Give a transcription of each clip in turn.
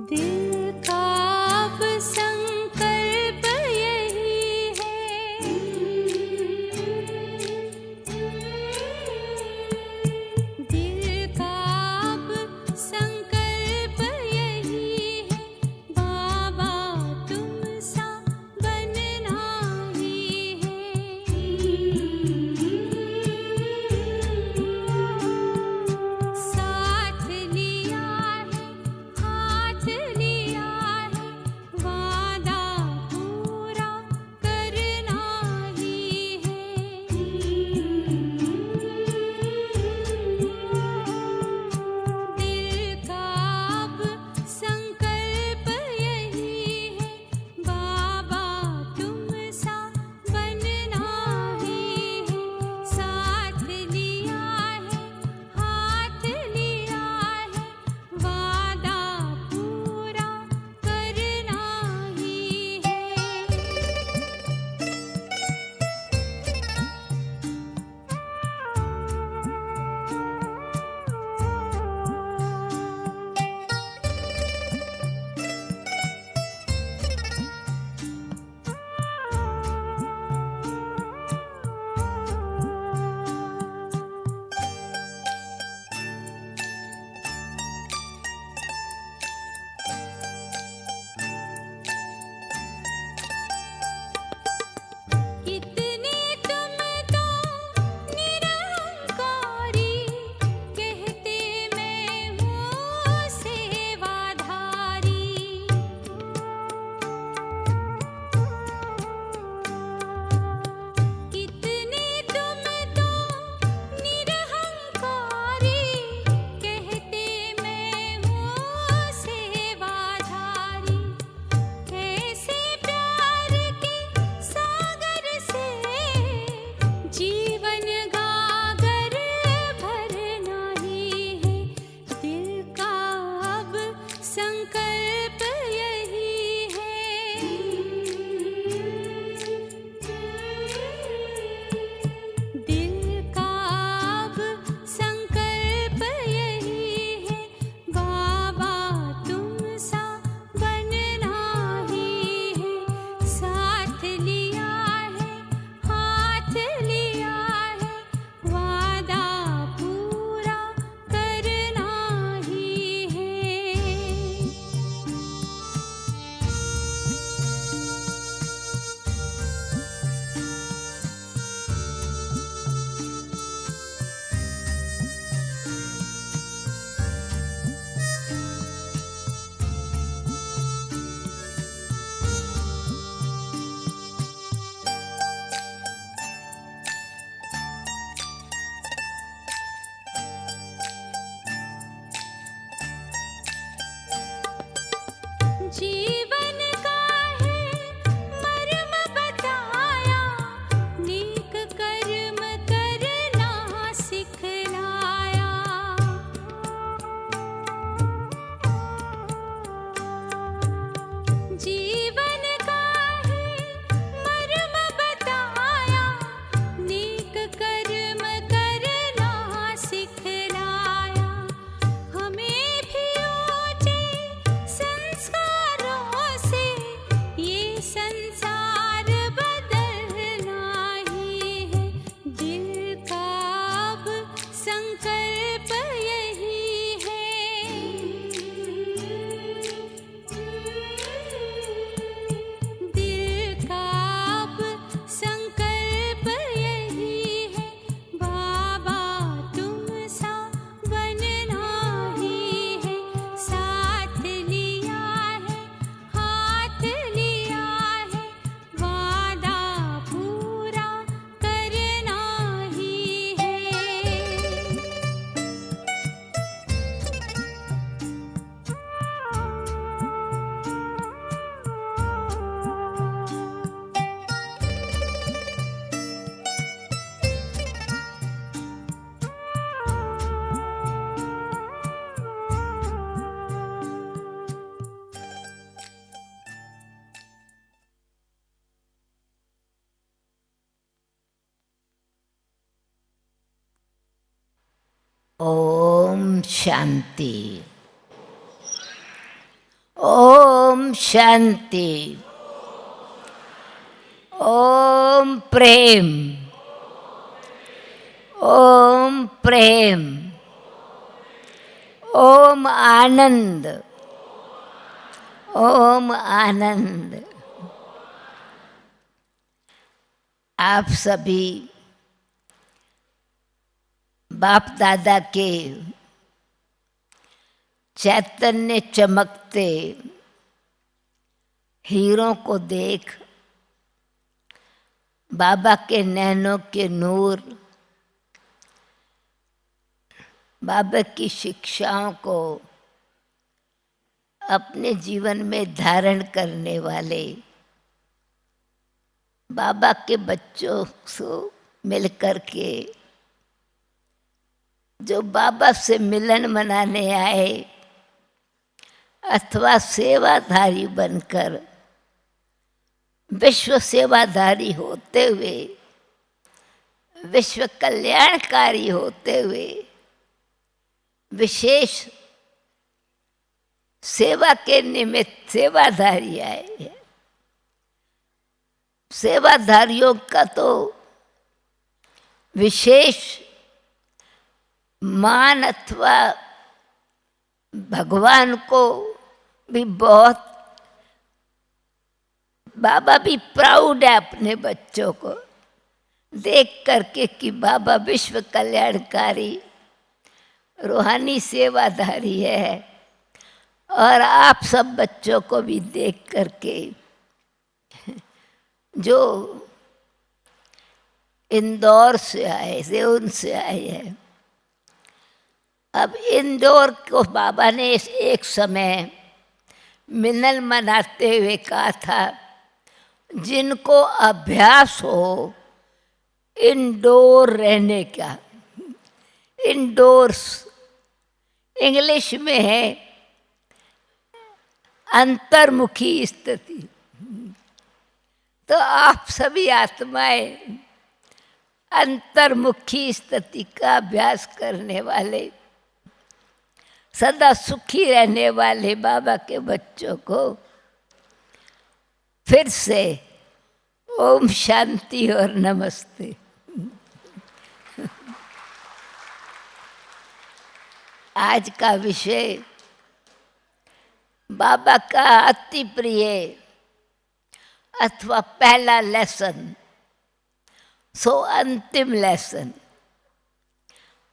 दिल का अब संकल्प यही है, दिल का अब संकल्प यही है, बाबा तुम सा बनना ही है। साथ लिया है, हाथ लिया है, वादा पूरा करना ही है। दिल का अब संकल्प यही है, बाबा तुम सा बनना ही है। साथ लिया है, हाथ लिया है, वादा पूरा करना ही है। कितने तुम तो निरहंकारी, कहते मैं हूँ सेवाधारी। कितने तुम तो निरहंकारी, कहते मैं हूँ सेवाधारी। कैसे प्यार के सागर से जीवन गागर भरना ही है। दिल का अब संकल्प यही है, दिल का अब संकल्प यही है, बाबा तुम सा बनना ही है। साथ लिया है, हाथ लिया है, वादा पूरा करना ही है। जीवन का है मर्म बताया, नेक कर्म करना सिखलाया। जीवन का है मर्म बताया, नेक कर्म करना सिखलाया। हमें भी ऊंचे संस्कारों से ये संसार बदलना ही है। दिल का अब संकल्प यही है, दिल का अब संकल्प यही है, बाबा तुम सा बनना ही है। साथ लिया है, हाथ लिया है, वादा पूरा करना ही है। ओम शांति। ओम शांति, ओम प्रेम, ओम प्रेम, ओम आनंद, ओम आनंद। आप सभी बाप दादा के चैतन्य चमकते हीरों को देख बाबा के नैनों के नूर, बाबा की शिक्षाओं को अपने जीवन में धारण करने वाले बाबा के बच्चों से मिलकर के जो बाबा से मिलन मनाने आए अथवा सेवाधारी बनकर विश्व सेवाधारी होते हुए, विश्व कल्याणकारी होते हुए विशेष सेवा के निमित्त सेवाधारी आए हैं। सेवाधारियों का तो विशेष मान अथवा भगवान को भी बहुत, बाबा भी प्राउड है अपने बच्चों को देख करके कि बाबा विश्व कल्याणकारी रूहानी सेवाधारी है। और आप सब बच्चों को भी देख करके जो इंदौर से आए, सेउन से आए हैं। अब इंदौर को बाबा ने एक समय मिलन मनाते हुए कहा था, जिनको अभ्यास हो इंडोर रहने का, इंडोर्स इंग्लिश में है अंतर्मुखी स्थिति। तो आप सभी आत्माएं अंतर्मुखी स्थिति का अभ्यास करने वाले, सदा सुखी रहने वाले बाबा के बच्चों को फिर से ओम शांति और नमस्ते। आज का विषय बाबा का अति प्रिय अथवा पहला लेसन, सो अंतिम लेसन,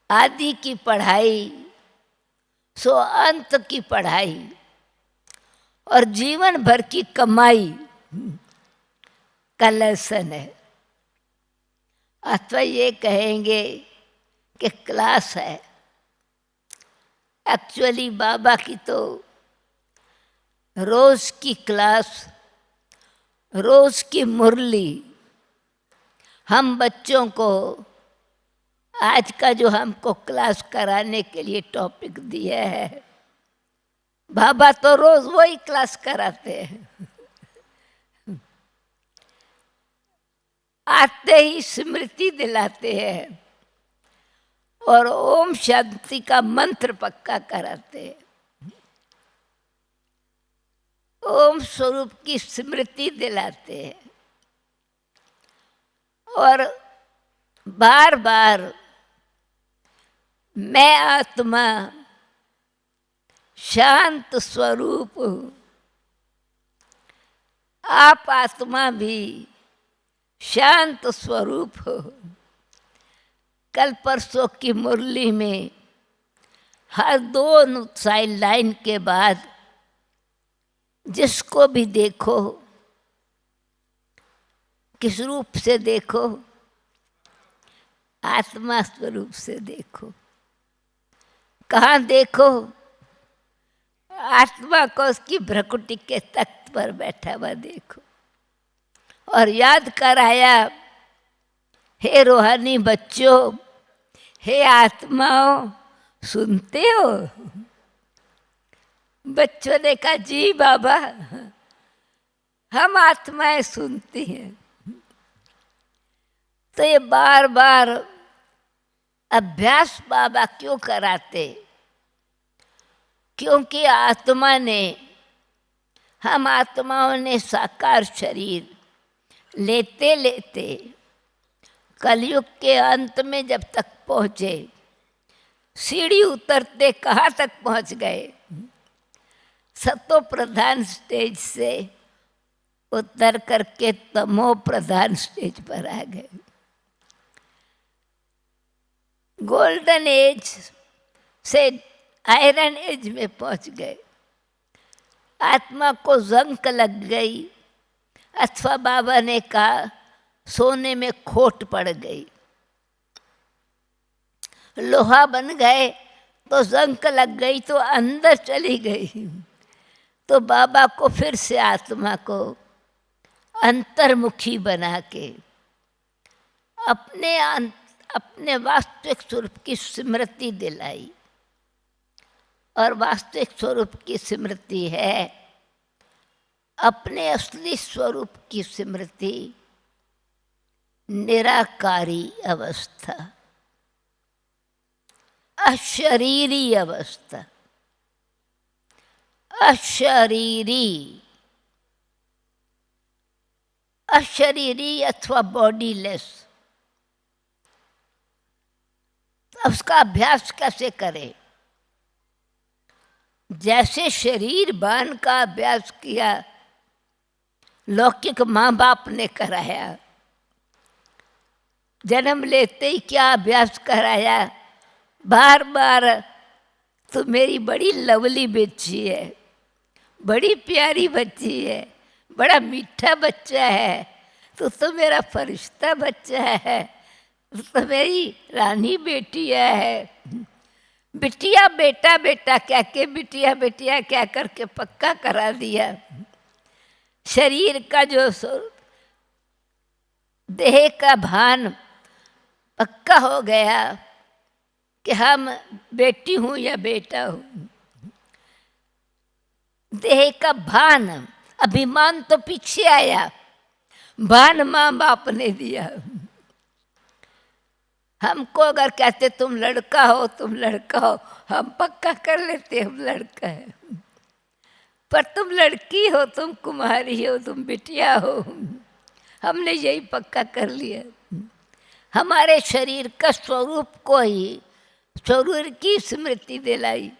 आदि की पढ़ाई सो अंत की पढ़ाई और जीवन भर की कमाई का लेसन है। अथवा ये कहेंगे कि क्लास है। एक्चुअली बाबा की तो रोज की क्लास, रोज की मुरली हम बच्चों को आज का जो हमको क्लास कराने के लिए टॉपिक दिया है, बाबा तो रोज वही क्लास कराते हैं। आते ही स्मृति दिलाते हैं और ओम शांति का मंत्र पक्का कराते हैं। ओम स्वरूप की स्मृति दिलाते हैं और बार बार मैं आत्मा शांत स्वरूप हूँ, आप आत्मा भी शांत स्वरूप हो। कल परसों की मुरली में हर दो साइड लाइन के बाद जिसको भी देखो, किस रूप से देखो, आत्मा स्वरूप से देखो। कहाँ देखो? आत्मा को उसकी भ्रकुटी के तख्त पर बैठा हुआ देखो। और याद कराया, हे रूहानी बच्चों, हे आत्माओं, सुनते हो? बच्चों ने कहा जी बाबा, हम आत्माएं सुनती हैं। तो ये बार बार अभ्यास बाबा क्यों कराते? क्योंकि आत्मा ने हम आत्माओं ने साकार शरीर लेते लेते कलयुग के अंत में जब तक पहुँचे, सीढ़ी उतरते कहाँ तक पहुँच गए? सतो प्रधान स्टेज से उतर करके तमो प्रधान स्टेज पर आ गए। गोल्डन एज से आयरन एज में पहुंच गए। आत्मा को जंक लग गई, अथवा बाबा ने कहा सोने में खोट पड़ गई। लोहा बन गए तो जंक लग गई, तो अंदर चली गई। तो बाबा को फिर से आत्मा को अंतर्मुखी बना के अपने वास्तविक स्वरूप की स्मृति दिलाई। और वास्तविक स्वरूप की स्मृति है अपने असली स्वरूप की स्मृति, निराकारी अवस्था, अशरीरी अवस्था। अशरीरी अथवा बॉडीलेस। उसका अभ्यास कैसे करें? जैसे शरीरवान का अभ्यास किया, लौकिक माँ बाप ने कराया। जन्म लेते ही क्या अभ्यास कराया? बार बार तो मेरी बड़ी लवली बच्ची है, बड़ी प्यारी बच्ची है, बड़ा मीठा बच्चा है, तो मेरा फरिश्ता बच्चा है, तो मेरी रानी बेटिया है। बिटिया बेटा बेटा क्या के बिटिया बेटिया क्या करके पक्का करा दिया। शरीर का जो देह का भान पक्का हो गया कि हम बेटी हूँ या बेटा हूँ। देह का भान, अभिमान तो पीछे आया, भान माँ बाप ने दिया। हमको अगर कहते तुम लड़का हो, तुम लड़का हो, हम पक्का कर लेते हम लड़का है। पर तुम लड़की हो, तुम कुमारी हो, तुम बिटिया हो, हमने यही पक्का कर लिया। हमारे शरीर का स्वरूप को ही स्वरूप की स्मृति दिलाई।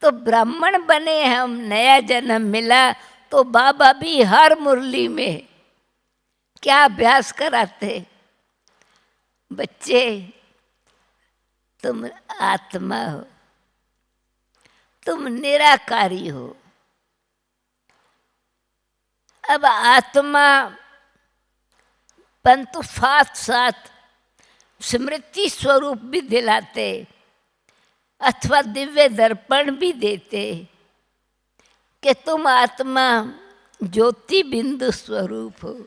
तो ब्राह्मण बने हम, नया जन्म मिला, तो बाबा भी हर मुरली में क्या अभ्यास कराते? बच्चे तुम आत्मा हो, तुम निराकारी हो। अब आत्मा परंतु साथ साथ स्मृति स्वरूप भी दिलाते, अथवा दिव्य दर्पण भी देते कि तुम आत्मा ज्योति बिंदु स्वरूप हो,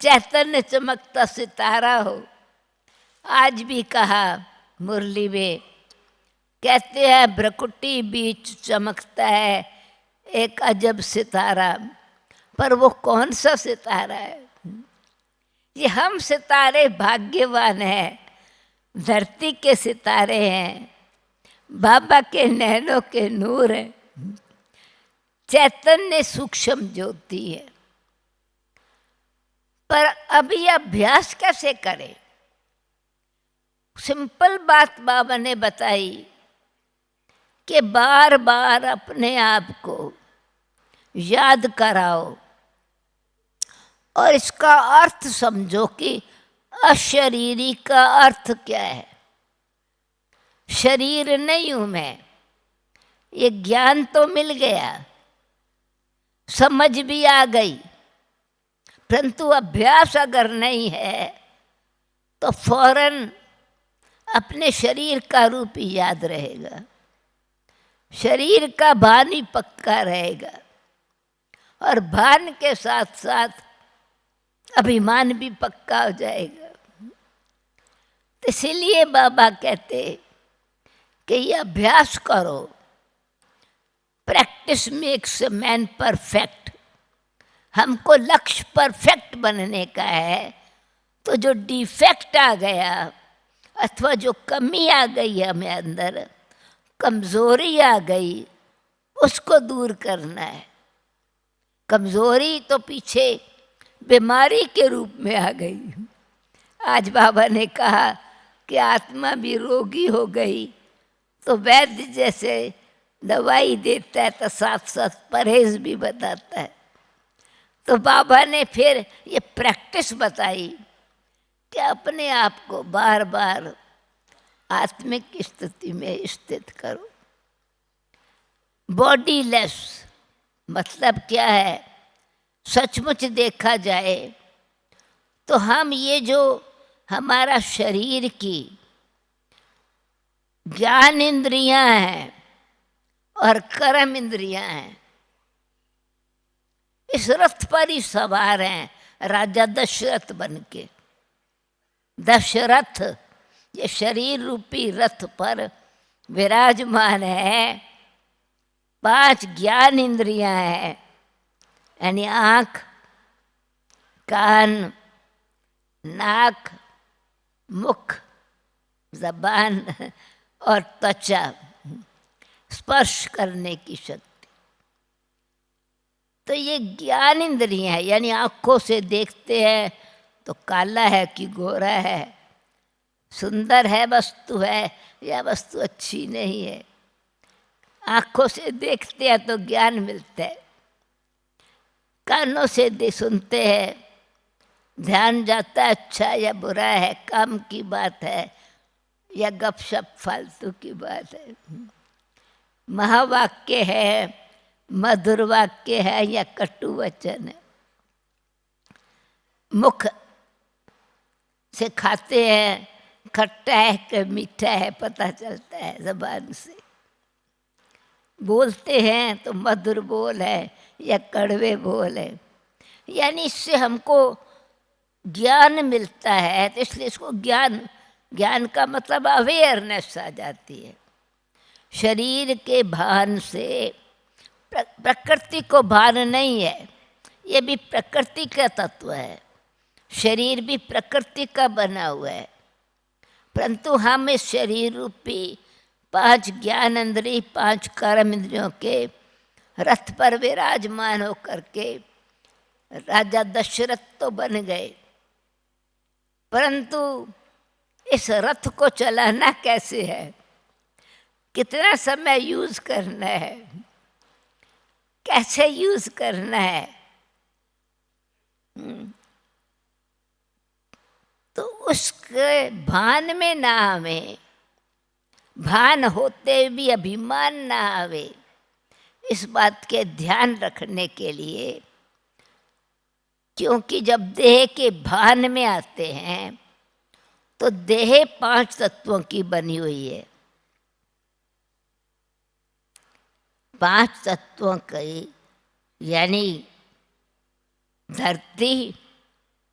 चैतन्य चमकता सितारा हो। आज भी कहा मुरली में, कहते हैं भ्रकुटी बीच चमकता है एक अजब सितारा, पर वो कौन सा सितारा है? ये हम सितारे भाग्यवान हैं, धरती के सितारे हैं, बाबा के नैनों के नूर हैं, चैतन्य सूक्ष्म ज्योति है। पर अब ये अभ्यास कैसे करें? सिंपल बात बाबा ने बताई कि बार बार अपने आप को याद कराओ और इसका अर्थ समझो कि अशरीरी का अर्थ क्या है। शरीर नहीं हूं मैं, ये ज्ञान तो मिल गया, समझ भी आ गई, परंतु अभ्यास अगर नहीं है तो फौरन अपने शरीर का रूप ही याद रहेगा, शरीर का भान ही पक्का रहेगा, और भान के साथ साथ अभिमान भी पक्का हो जाएगा। तो इसीलिए बाबा कहते कि ये अभ्यास करो, practice makes a man perfect. हमको लक्ष्य परफेक्ट बनने का है, तो जो डिफेक्ट आ गया अथवा जो कमी आ गई हमें अंदर, कमजोरी आ गई, उसको दूर करना है। कमजोरी तो पीछे बीमारी के रूप में आ गई। आज बाबा ने कहा कि आत्मा भी रोगी हो गई तो वैद्य जैसे दवाई देता है तो साथ साथ परहेज भी बताता है। तो बाबा ने फिर ये प्रैक्टिस बताई कि अपने आप को बार बार आत्मिक स्थिति में स्थित करो। बॉडी लेस मतलब क्या है? सचमुच देखा जाए तो हम ये जो हमारा शरीर की ज्ञान इंद्रियां हैं और कर्म इंद्रियां हैं, इस रथ पर ही सवार हैं राजा दशरथ बन के। दशरथ ये शरीर रूपी रथ पर विराजमान है। 5 ज्ञान इंद्रियां हैं, यानी आँख, कान, नाक, मुख, जबान और त्वचा, स्पर्श करने की शक्ति। तो ये ज्ञान इंद्रियां है, यानी आँखों से देखते हैं तो काला है कि गोरा है, सुंदर है वस्तु है या वस्तु अच्छी नहीं है। आँखों से देखते हैं तो ज्ञान मिलता है, कानों से सुनते हैं, ध्यान जाता है अच्छा या बुरा है, काम की बात है या गपशप फालतू की बात है, महावाक्य है, मधुर वाक्य है या कटु वचन है। मुख से खाते हैं, खट्टा है कि मीठा है पता चलता है ज़बान से। बोलते हैं तो मधुर बोल है या कड़वे बोल है, यानी इससे हमको ज्ञान मिलता है। तो इसलिए इसको ज्ञान का मतलब अवेयरनेस आ जाती है। शरीर के भान से प्रकृति को भान नहीं है, ये भी प्रकृति का तत्व है। शरीर भी प्रकृति का बना हुआ है, परंतु हम इस शरीर रूपी 5 ज्ञान इंद्रिय 5 कर्म इंद्रियों के रथ पर विराजमान होकर के राजा दशरथ तो बन गए, परंतु इस रथ को चलाना कैसे है, कितना समय यूज करना है, कैसे यूज करना है। तो उसके भान में ना आवे, भान होते भी अभिमान ना आवे, इस बात के ध्यान रखने के लिए, क्योंकि जब देह के भान में आते हैं तो देह 5 तत्वों की बनी हुई है। 5 तत्वों की, यानी धरती,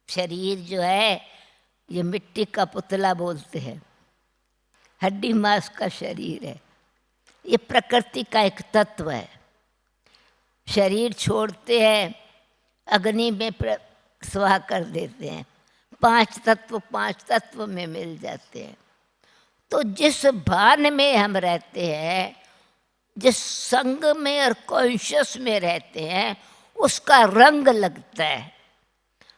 शरीर जो है ये मिट्टी का पुतला बोलते हैं, हड्डी मांस का शरीर है, ये प्रकृति का एक तत्व है। शरीर छोड़ते हैं, अग्नि में स्वाह कर देते हैं, 5 तत्व में मिल जाते हैं। तो जिस भान में हम रहते हैं, जिस संग में और कॉन्शियस में रहते हैं, उसका रंग लगता है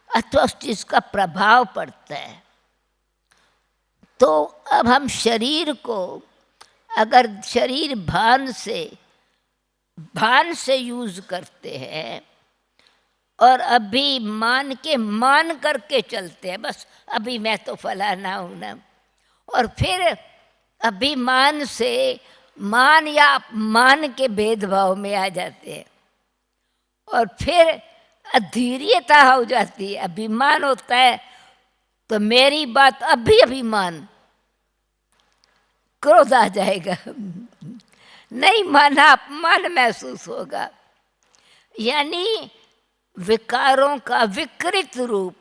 अथवा उस चीज का प्रभाव पड़ता है। तो अब हम शरीर को अगर शरीर भान से यूज करते हैं और अभी मान करके चलते हैं, बस अभी मैं तो फलाना हूं ना, और फिर अभिमान से मान या अपमान के भेदभाव में आ जाते हैं, और फिर अधीर्यता हो जाती है। अभिमान होता है तो मेरी बात अभिमान, क्रोध आ जाएगा, नहीं माना अपमान महसूस होगा। यानी विकारों का विकृत रूप,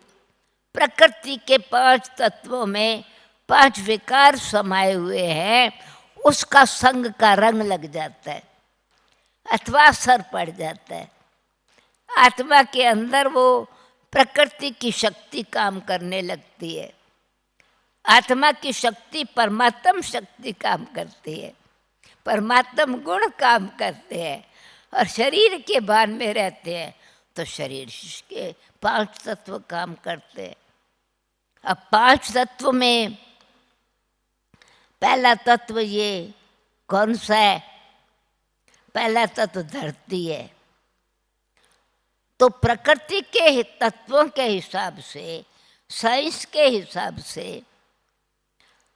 प्रकृति के 5 तत्वों में 5 विकार समाये हुए हैं, उसका संग का रंग लग जाता है अथवा असर पड़ जाता है। आत्मा के अंदर वो प्रकृति की शक्ति काम करने लगती है, आत्मा की शक्ति परमात्म शक्ति काम करती है, परमात्म गुण काम करते हैं, और शरीर के भान में रहते हैं तो शरीर के 5 तत्व काम करते हैं। अब 5 तत्व में पहला तत्व ये कौन सा है? पहला तत्व धरती है। तो प्रकृति के तत्वों के हिसाब से, साइंस के हिसाब से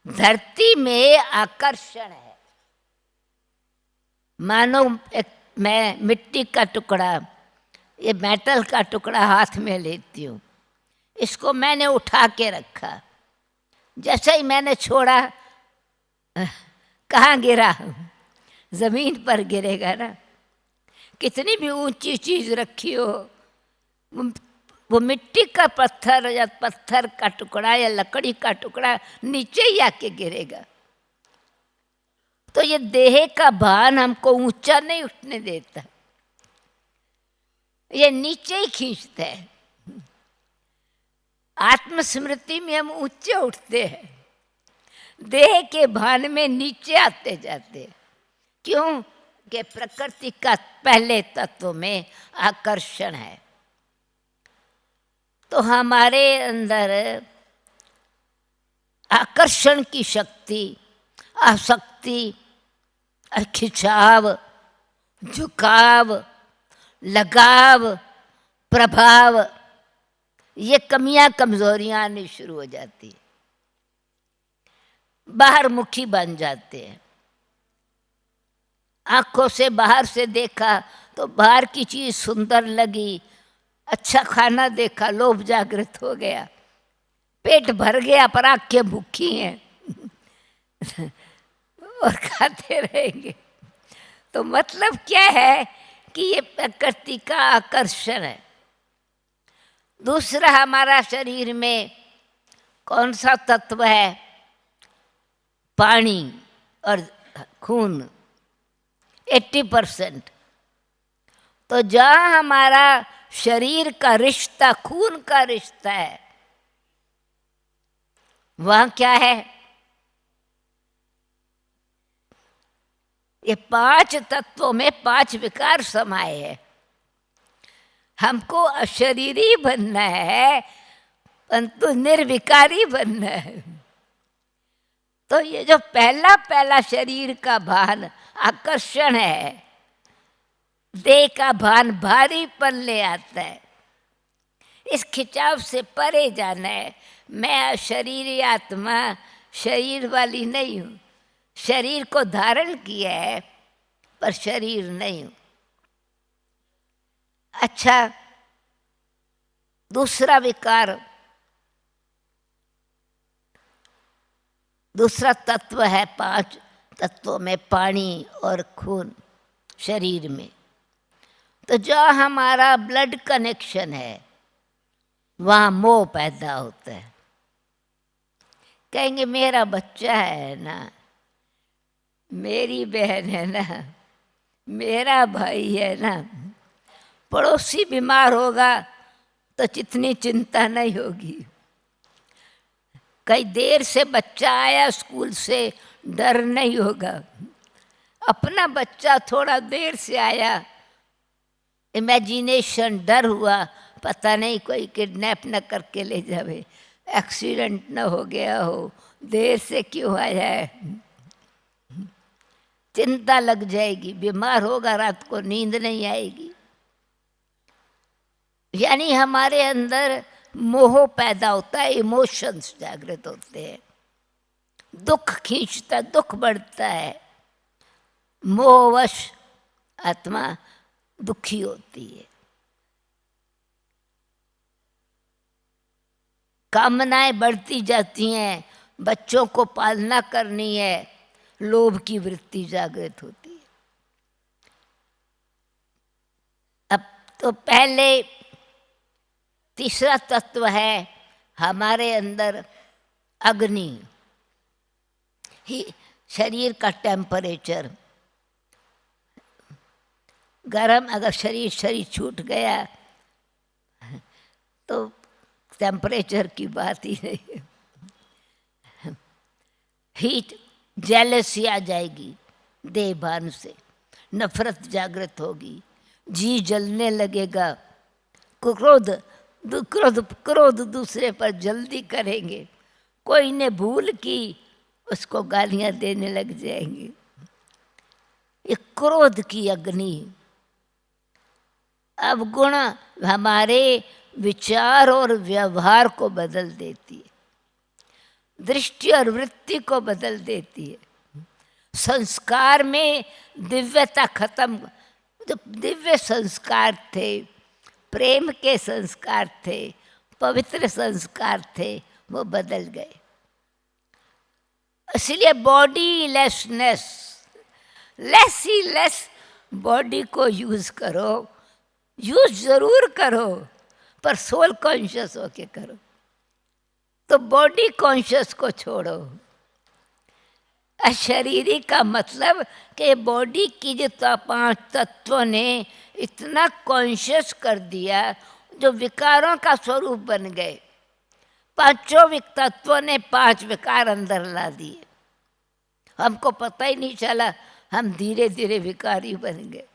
धरती में आकर्षण है। मानो मैं मिट्टी का टुकड़ा, ये मेटल का टुकड़ा हाथ में लेती हूँ, इसको मैंने उठा के रखा, जैसे ही मैंने छोड़ा कहाँ गिरा? जमीन पर गिरेगा ना। कितनी भी ऊंची चीज रखी हो, वो मिट्टी का पत्थर या पत्थर का टुकड़ा या लकड़ी का टुकड़ा नीचे ही आके गिरेगा। तो ये देह का भान हमको ऊंचा नहीं उठने देता, ये नीचे ही खींचता है। आत्मस्मृति में हम ऊंचे उठते हैं, देह के भान में नीचे आते जाते। क्यों? कि प्रकृति का पहले तत्व में आकर्षण है। तो हमारे अंदर आकर्षण की शक्ति, आसक्ति, खिंचाव, झुकाव, लगाव, प्रभाव, ये कमियां कमजोरियां आनी शुरू हो जाती, बाहर मुखी बन जाते हैं। आंखों से बाहर से देखा तो बाहर की चीज सुंदर लगी, अच्छा खाना देखा, लोभ जागृत हो गया, पेट भर गया पर आंखें भूखी हैं और खाते रहेंगे। तो मतलब क्या है कि ये प्रकृति का आकर्षण है। दूसरा, हमारा शरीर में कौन सा तत्व है? पानी और खून, 80%। तो जहाँ हमारा शरीर का रिश्ता खून का रिश्ता है, वहाँ क्या है? ये 5 तत्वों में 5 विकार समाये हैं। हमको अशरीरी बनना है परंतु निर्विकारी बनना है। तो ये जो पहला शरीर का भान आकर्षण है, देह का भान भारीपन ले आता है, इस खिंचाव से परे जाना है। मैं अशरीरी आत्मा, शरीर वाली नहीं हूँ, शरीर को धारण किया है पर शरीर नहीं हूँ। अच्छा, दूसरा विकार, दूसरा तत्व है 5 तत्वों में पानी और खून शरीर में। तो जहाँ हमारा ब्लड कनेक्शन है वहाँ मोह पैदा होता है। कहेंगे मेरा बच्चा है ना, मेरी बहन है ना, मेरा भाई है ना, पड़ोसी बीमार होगा तो जितनी चिंता नहीं होगी। कई देर से बच्चा आया स्कूल से, डर नहीं होगा। अपना बच्चा थोड़ा देर से आया, इमेजिनेशन, डर हुआ, पता नहीं कोई किडनैप न करके ले जावे, एक्सीडेंट न हो गया हो, देर से क्यों आया है, चिंता लग जाएगी, बीमार होगा, रात को नींद नहीं आएगी। यानी हमारे अंदर मोह पैदा होता है, इमोशंस जागृत होते हैं, दुख खींचता, दुख बढ़ता है, मोहवश आत्मा दुखी होती है। कामनाएं बढ़ती जाती हैं, बच्चों को पालना करनी है, लोभ की वृत्ति जागृत होती है। अब तो पहले तीसरा तत्व है हमारे अंदर अग्नि, ही शरीर का टेम्परेचर। गर्म अगर शरीर छूट गया तो टेम्परेचर की बात ही नहीं। हीट, जेलसी आ जाएगी, देह भान से नफरत जागृत होगी, जी जलने लगेगा, क्रोध क्रोध क्रोध दूसरे पर जल्दी करेंगे, कोई ने भूल की उसको गालियां देने लग जाएंगे। ये क्रोध की अग्नि अवगुण हमारे विचार और व्यवहार को बदल देती है, दृष्टि और वृत्ति को बदल देती है। संस्कार में दिव्यता खत्म, जो दिव्य संस्कार थे, प्रेम के संस्कार थे, पवित्र संस्कार थे, वो बदल गए। इसलिए बॉडी लेसनेस, लेस ही लेस बॉडी को यूज करो, यूज जरूर करो पर सोल कॉन्शियस होके करो। तो बॉडी कॉन्शियस को छोड़ो। अशरीरी का मतलब कि बॉडी की जो 5 तत्वों ने इतना कॉन्शियस कर दिया जो विकारों का स्वरूप बन गए। 5 तत्वों ने 5 विकार अंदर ला दिए, हमको पता ही नहीं चला, हम धीरे धीरे विकारी बन गए।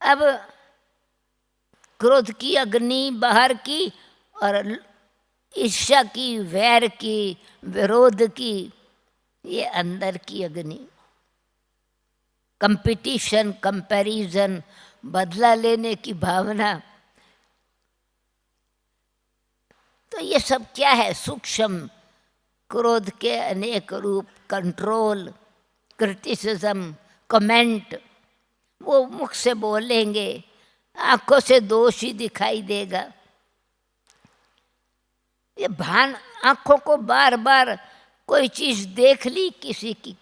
अब क्रोध की अग्नि बाहर की और ईर्ष्या की, वैर की, विरोध की, ये अंदर की अग्नि। कंपटीशन, कंपैरिजन, बदला लेने की भावना, तो ये सब क्या है? सूक्ष्म क्रोध के अनेक रूप। कंट्रोल, क्रिटिसिज्म, कमेंट, वो मुख से बोलेंगे, आंखों से दोष ही दिखाई देगा। ये भान, आंखों को बार बार कोई चीज देख ली, किसी की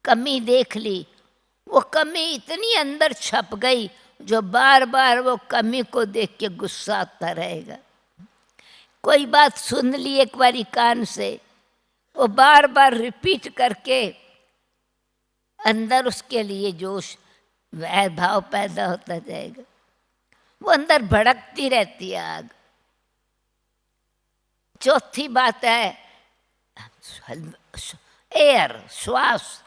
कमी देख ली, वो कमी इतनी अंदर छप गई जो बार बार वो कमी को देख के गुस्सा आता रहेगा। कोई बात सुन ली एक बारी कान से, वो बार बार रिपीट करके अंदर उसके लिए जोश, वैर भाव पैदा होता जाएगा। वो अंदर भड़कती रहती है आग। चौथी बात है एयर, श्वास।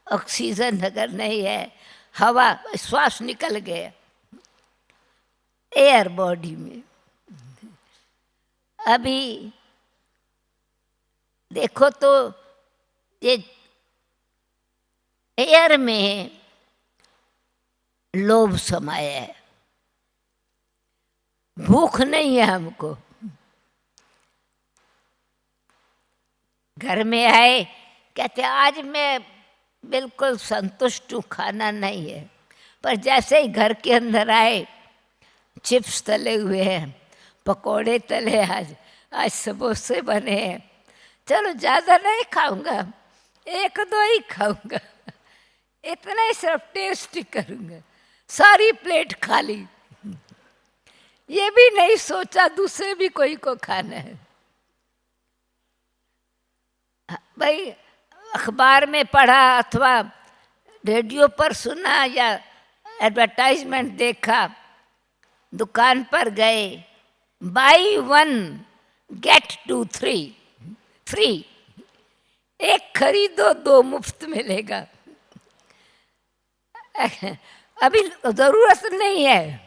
ऑक्सीजन अगर नहीं है, हवा, श्वास निकल गया एयर बॉडी में। अभी देखो तो ये एयर में लोभ समाया है, भूख नहीं है हमको। घर में आए, कहते आज मैं बिल्कुल संतुष्ट हूँ, खाना नहीं है। पर जैसे ही घर के अंदर आए, चिप्स तले हुए हैं, पकोड़े तले, आज समोसे बने हैं, चलो ज़्यादा नहीं खाऊंगा, 1-2 ही खाऊंगा, इतना ही सिर्फ टेस्ट करूंगा, सारी प्लेट खाली। ये भी नहीं सोचा दूसरे भी कोई को खाना है। भाई अखबार में पढ़ा अथवा रेडियो पर सुना या एडवर्टाइजमेंट देखा, दुकान पर गए, बाई 1 गेट 2 फ्री, 1 खरीदो 2 मुफ्त मिलेगा। अभी जरूरत नहीं है,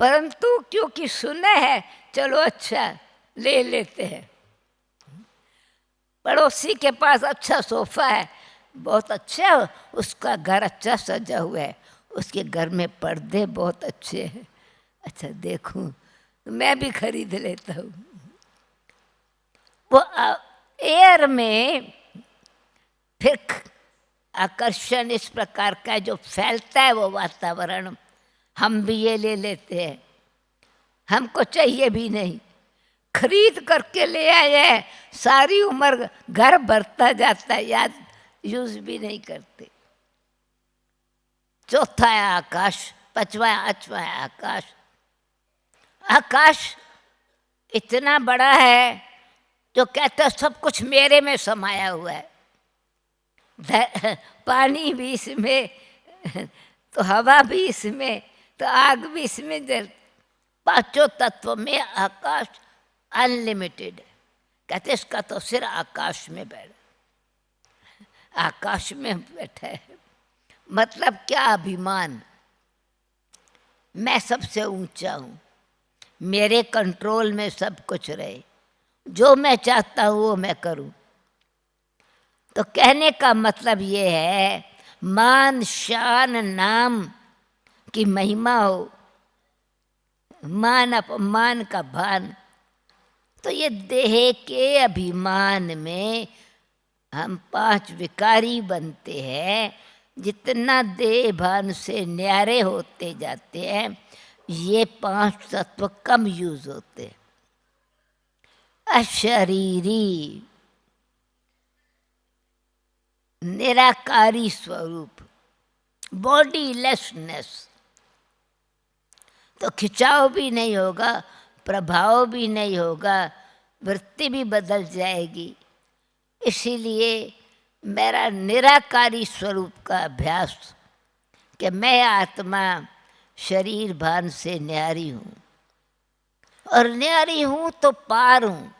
परंतु क्योंकि सुना है, चलो अच्छा ले लेते हैं। पड़ोसी के पास अच्छा सोफा है, बहुत अच्छा, उसका घर अच्छा सजा हुआ है, उसके घर में पर्दे बहुत अच्छे हैं, अच्छा देखूं तो मैं भी खरीद लेता हूँ। वो एयर में फिर आकर्षण इस प्रकार का जो फैलता है, वो वातावरण, हम भी ये ले लेते हैं, हमको चाहिए भी नहीं, खरीद करके ले आए, सारी उम्र घर भरता जाता है, याद यूज भी नहीं करते। चौथा है आकाश, 5वां है आकाश। आकाश इतना बड़ा है जो कहता है सब कुछ मेरे में समाया हुआ है, पानी भी इसमें, तो हवा भी इसमें, तो आग भी इसमें जल, 5 तत्व में आकाश अनलिमिटेड है। कहते इसका तो सिर आकाश में बैठ। आकाश में बैठा है। मतलब क्या अभिमान, मैं सबसे ऊंचा हूँ, मेरे कंट्रोल में सब कुछ रहे, जो मैं चाहता हूँ वो मैं करूँ। तो कहने का मतलब ये है, मान शान नाम की महिमा हो, मान अपमान का भान। तो ये देह के अभिमान में हम 5 विकारी बनते हैं। जितना देह भान से न्यारे होते जाते हैं, ये 5 तत्व कम यूज होते हैं। अशरीरी, निराकारी स्वरूप, बॉडीलेसनेस, तो खिंचाव भी नहीं होगा, प्रभाव भी नहीं होगा, वृत्ति भी बदल जाएगी। इसीलिए मेरा निराकारी स्वरूप का अभ्यास, कि मैं आत्मा शरीर भान से न्यारी हूँ, और न्यारी हूँ तो पार हूँ,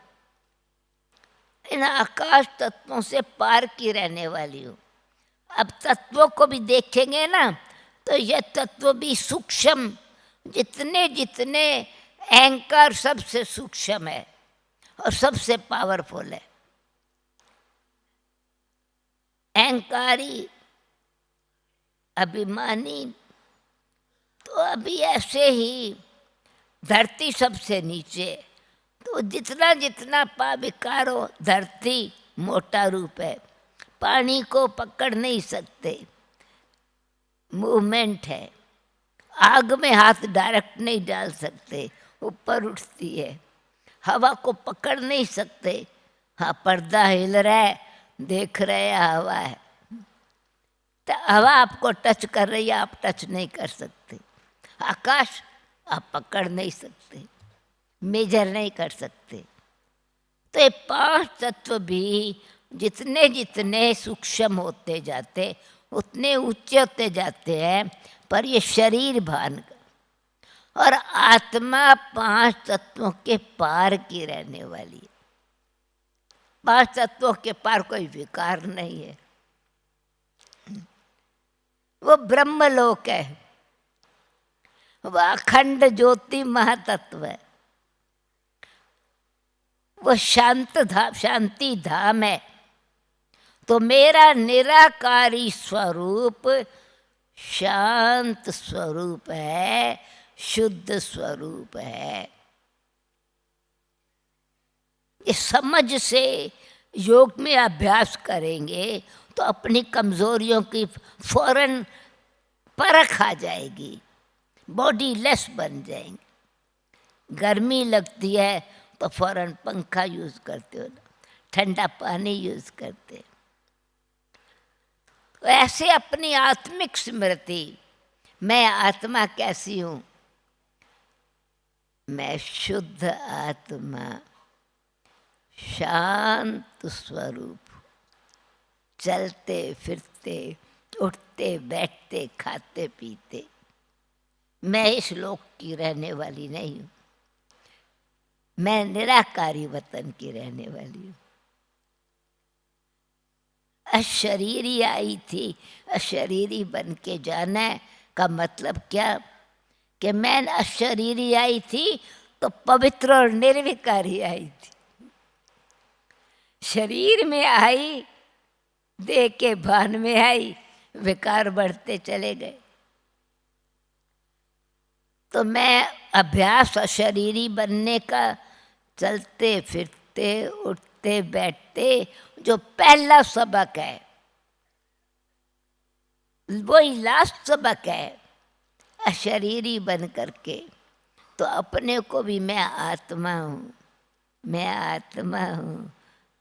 इन आकाश तत्वों से पार की रहने वाली हूँ। अब तत्वों को भी देखेंगे ना, तो यह तत्व भी सूक्ष्म, जितने जितने अहंकार सबसे सूक्ष्म है और सबसे पावरफुल है। अहंकारी, अभिमानी, तो अभी ऐसे ही धरती सबसे नीचे, तो जितना जितना विकार हो, धरती मोटा रूप है, पानी को पकड़ नहीं सकते, मूवमेंट है। आग में हाथ डायरेक्ट नहीं डाल सकते, ऊपर उठती है। हवा को पकड़ नहीं सकते, हाँ पर्दा हिल रहा है, देख रहे हैं हवा है, तो हवा आपको टच कर रही है, आप टच नहीं कर सकते। आकाश आप पकड़ नहीं सकते, मेजर नहीं कर सकते। तो ये 5 तत्व भी जितने जितने सूक्ष्म होते जाते, उतने ऊंचे होते जाते हैं। पर ये शरीर भान का, और आत्मा 5 तत्वों के पार की रहने वाली है। 5 तत्वों के पार कोई विकार नहीं है, वो ब्रह्मलोक है, वह अखंड ज्योति महातत्व है, वो शांति धाम है। तो मेरा निराकारी स्वरूप शांत स्वरूप है, शुद्ध स्वरूप है। इस समझ से योग में अभ्यास करेंगे तो अपनी कमजोरियों की फौरन परख आ जाएगी, बॉडी लेस बन जाएंगे। गर्मी लगती है तो फौरन पंखा यूज करते हो, ठंडा पानी यूज करते हो। तो ऐसे अपनी आत्मिक स्मृति, मैं आत्मा कैसी हूँ, मैं शुद्ध आत्मा, शांत स्वरूप, चलते फिरते उठते बैठते खाते पीते, मैं इस लोक की रहने वाली नहीं हूँ, मैं निराकारी वतन की रहने वाली हूँ। अशरीरी आई थी, अशरीरी बन के जाना है का मतलब क्या, कि मैं अशरीरी आई थी तो पवित्र और निर्विकारी आई थी। शरीर में आई, देह के भान में आई, विकार बढ़ते चले गए। तो मैं अभ्यास अशरीरी बनने का, चलते फिरते उठते बैठते, जो पहला सबक है वही लास्ट सबक है, अशरीरी बन करके। तो अपने को भी मैं आत्मा हूँ, मैं आत्मा हूँ,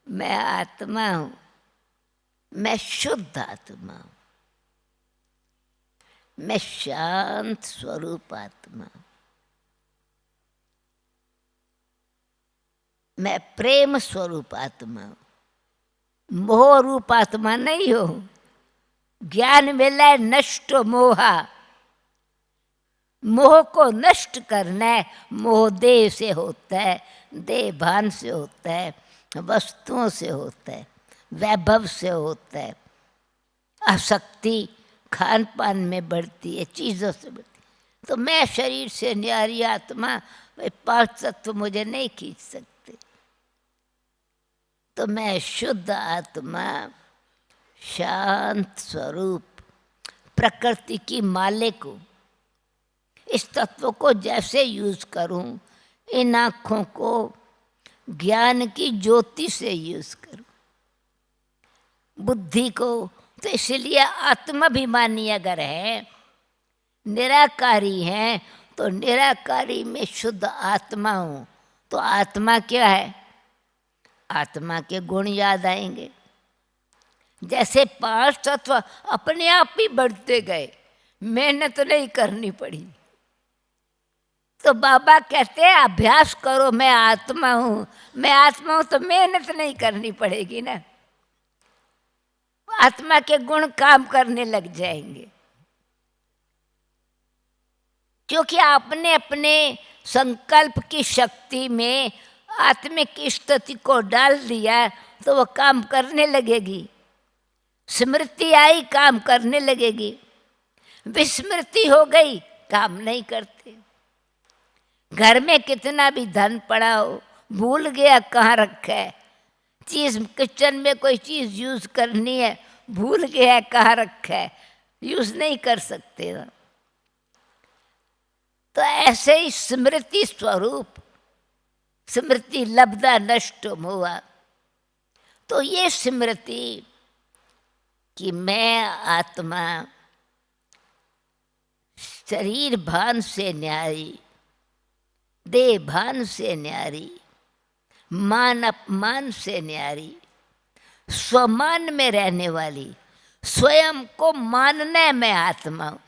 मैं आत्मा हूँ, मैं शुद्ध आत्मा हूँ, मैं शांत स्वरूप आत्मा हूँ, मैं प्रेम स्वरूप आत्मा हूँ, मोह रूप आत्मा नहीं हो। ज्ञान मिला है नष्ट मोहा, मोह को नष्ट करना है। मोह देह से होता है, देह भान से होता है, वस्तुओं से होता है, वैभव से होता है, आसक्ति खान पान में बढ़ती है, चीज़ों से बढ़ती है। तो मैं शरीर से न्यारी आत्मा, वे 5 तत्व मुझे नहीं खींच सकते। तो मैं शुद्ध आत्मा, शांत स्वरूप, प्रकृति की मालिक हूँ। इस तत्व को जैसे यूज करूं, इन आँखों को ज्ञान की ज्योति से यूज करूं, बुद्धि को। तो इसलिए आत्माभिमानी अगर है, निराकारी है, तो निराकारी में शुद्ध आत्मा हूं। तो आत्मा क्या है? आत्मा के गुण याद आएंगे। जैसे 5 तत्व अपने आप ही बढ़ते गए, मेहनत नहीं करनी पड़ी। तो बाबा कहते हैं अभ्यास करो, मैं आत्मा हूं, मैं आत्मा हूं, तो मेहनत नहीं करनी पड़ेगी ना, आत्मा के गुण काम करने लग जाएंगे। क्योंकि आपने अपने संकल्प की शक्ति में आत्मिक स्थिति को डाल दिया, तो वो काम करने लगेगी। स्मृति आई, काम करने लगेगी। विस्मृति हो गई, काम नहीं करते। घर में कितना भी धन पड़ा हो, भूल गया कहाँ रखा है। चीज़ किचन में कोई चीज़ यूज़ करनी है, भूल गया कहाँ रखा है, यूज़ नहीं कर सकते ना। तो ऐसे ही स्मृति स्वरूप, स्मृति लब्धा नष्ट हुआ। तो ये स्मृति कि मैं आत्मा शरीर भान से न्यारी, देह भान से न्यारी, मान अपमान से न्यारी, स्वमान में रहने वाली, स्वयं को मानने में आत्मा हूं,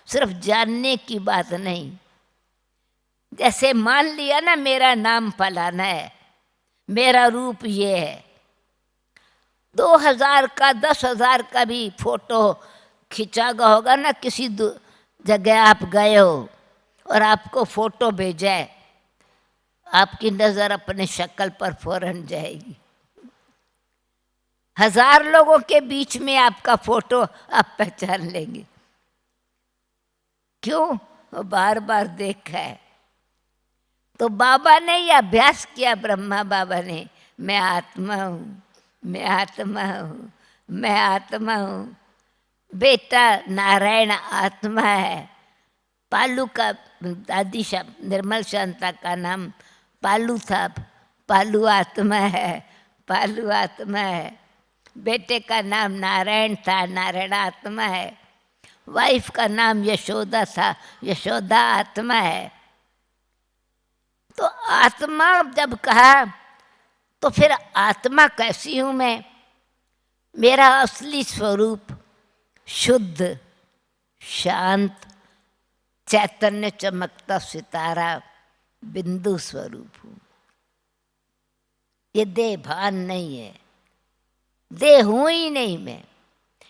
सिर्फ जानने की बात नहीं। जैसे मान लिया ना मेरा नाम फलाना है, मेरा रूप ये है, 2000 का 10,000 का भी फोटो खिंचा गया होगा ना, किसी जगह आप गए हो और आपको फोटो भेजा है, आपकी नज़र अपने शक्ल पर फौरन जाएगी। 1000 लोगों के बीच में आपका फोटो आप पहचान लेंगे। क्यों? वो बार बार देखा है। तो बाबा ने ये अभ्यास किया, ब्रह्मा बाबा ने, मैं आत्मा हूँ, मैं आत्मा हूँ, मैं आत्मा हूँ। बेटा नारायण आत्मा है। पालू का, दादी निर्मल शांता का नाम पालू था, पालू आत्मा है, पालू आत्मा है। बेटे का नाम नारायण था, नारायण आत्मा है। वाइफ का नाम यशोदा था, यशोदा आत्मा है। तो आत्मा जब कहा, तो फिर आत्मा कैसी हूँ मैं? मेरा असली स्वरूप शुद्ध, शांत, चैतन्य चमकता सितारा, बिंदु स्वरूप हूँ। ये देह भान नहीं है, देह हूँ ही नहीं मैं।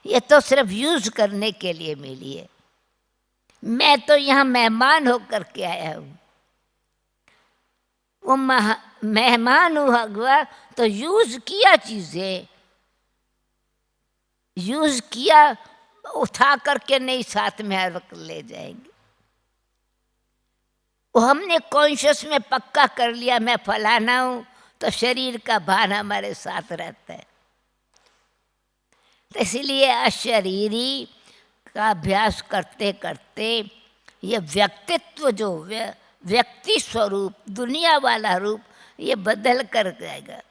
ये तो सिर्फ यूज करने के लिए मिली है। मैं तो यहाँ मेहमान होकर के आया हूँ। वो मेहमान हुआ तो यूज किया, चीजें यूज किया, उठा करके नहीं साथ में हर वक्त ले जाएंगे। वो हमने कॉन्शियस में पक्का कर लिया मैं फलाना हूं, तो शरीर का भान हमारे साथ रहता है। तो इसलिए अशरीरी का अभ्यास करते करते ये व्यक्तित्व, जो व्यक्ति स्वरूप, दुनिया वाला रूप, ये बदल कर जाएगा।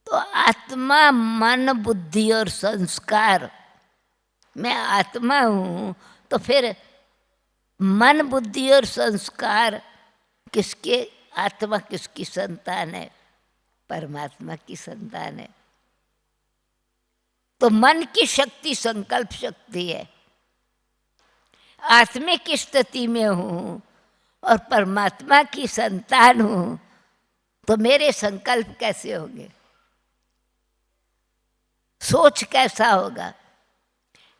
तो आत्मा, मन, बुद्धि और संस्कार, मैं आत्मा हूँ, तो फिर मन, बुद्धि और संस्कार किसके? आत्मा किसकी संतान है? परमात्मा की संतान है। तो मन की शक्ति संकल्प शक्ति है। आत्मिक स्थिति में हूँ और परमात्मा की संतान हूँ, तो मेरे संकल्प कैसे होंगे? सोच कैसा होगा?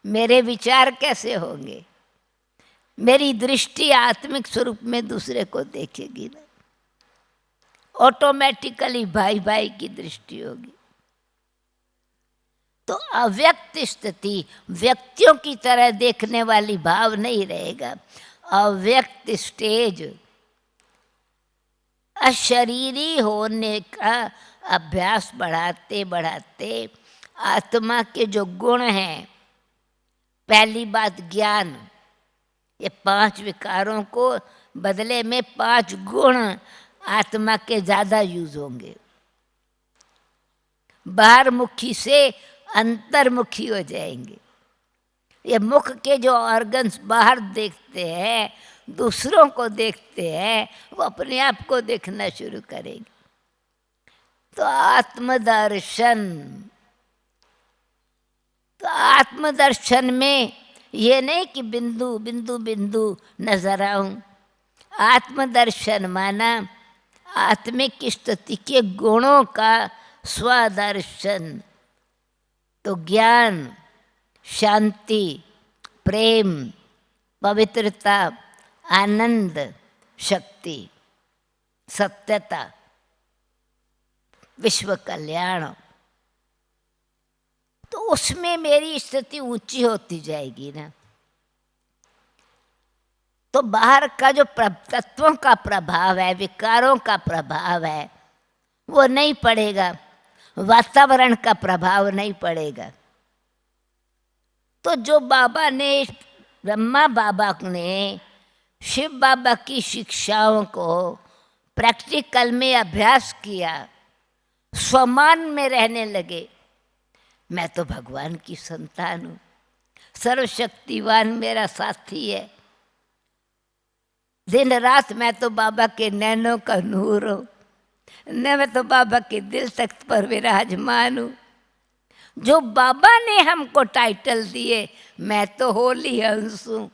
मेरे विचार कैसे होंगे? मेरी दृष्टि आत्मिक स्वरूप में दूसरे को देखेगी ना, ऑटोमेटिकली भाई भाई की दृष्टि होगी। तो अव्यक्त स्थिति व्यक्तियों की तरह देखने वाली भाव नहीं रहेगा। अव्यक्त स्टेज अशरीरी होने का अभ्यास बढ़ाते बढ़ाते आत्मा के जो गुण हैं, पहली बात ज्ञान, ये 5 विकारों को बदले में 5 गुण आत्मा के ज़्यादा यूज होंगे। बाहरमुखी से अंतर्मुखी हो जाएंगे। ये मुख के जो ऑर्गन्स बाहर देखते हैं, दूसरों को देखते हैं, वो अपने आप को देखना शुरू करेंगे। तो आत्मदर्शन में ये नहीं कि बिंदु बिंदु बिंदु नजर आऊं। आत्मदर्शन माना आत्मिक स्थिति के गुणों का स्वदर्शन। तो ज्ञान, शांति, प्रेम, पवित्रता, आनंद, शक्ति, सत्यता, विश्व कल्याण, तो उसमें मेरी स्थिति ऊंची होती जाएगी ना। तो बाहर का जो तत्वों का प्रभाव है, विकारों का प्रभाव है, वो नहीं पड़ेगा, वातावरण का प्रभाव नहीं पड़ेगा। तो जो बाबा ने, ब्रह्मा बाबा ने शिव बाबा की शिक्षाओं को प्रैक्टिकल में अभ्यास किया, स्वमान में रहने लगे। मैं तो भगवान की संतान हूँ, सर्वशक्तिवान मेरा साथी है, दिन रात मैं तो बाबा के नैनों का नूर हूँ, मैं तो बाबा के दिल तख्त पर विराजमान हूँ। जो बाबा ने हमको टाइटल दिए, मैं तो होली हंस हूँ।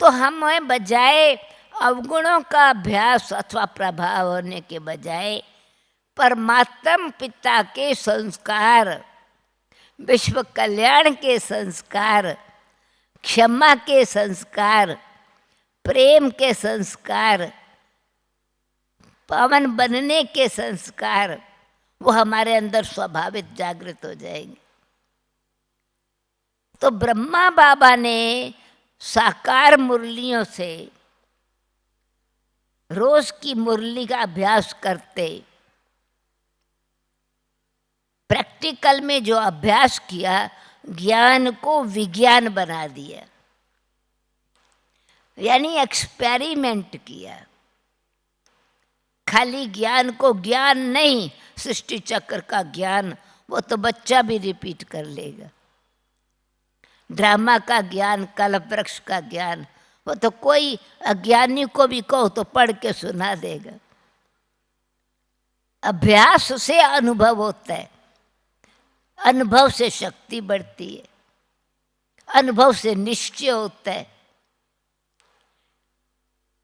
तो हमें बजाय अवगुणों का अभ्यास अथवा प्रभाव होने के बजाय परमात्म पिता के संस्कार, विश्व कल्याण के संस्कार, क्षमा के संस्कार, प्रेम के संस्कार, पावन बनने के संस्कार, वो हमारे अंदर स्वाभाविक जागृत हो जाएंगे। तो ब्रह्मा बाबा ने साकार मुरलियों से रोज की मुरली का अभ्यास करते, प्रैक्टिकल में जो अभ्यास किया, ज्ञान को विज्ञान बना दिया, यानी एक्सपेरिमेंट किया। खाली ज्ञान को ज्ञान नहीं, सृष्टि चक्र का ज्ञान वो तो बच्चा भी रिपीट कर लेगा। ड्रामा का ज्ञान, कल्प वृक्ष का ज्ञान, वो तो कोई अज्ञानी को भी कहो तो पढ़ के सुना देगा। अभ्यास से अनुभव होता है, अनुभव से शक्ति बढ़ती है, अनुभव से निश्चय होता है।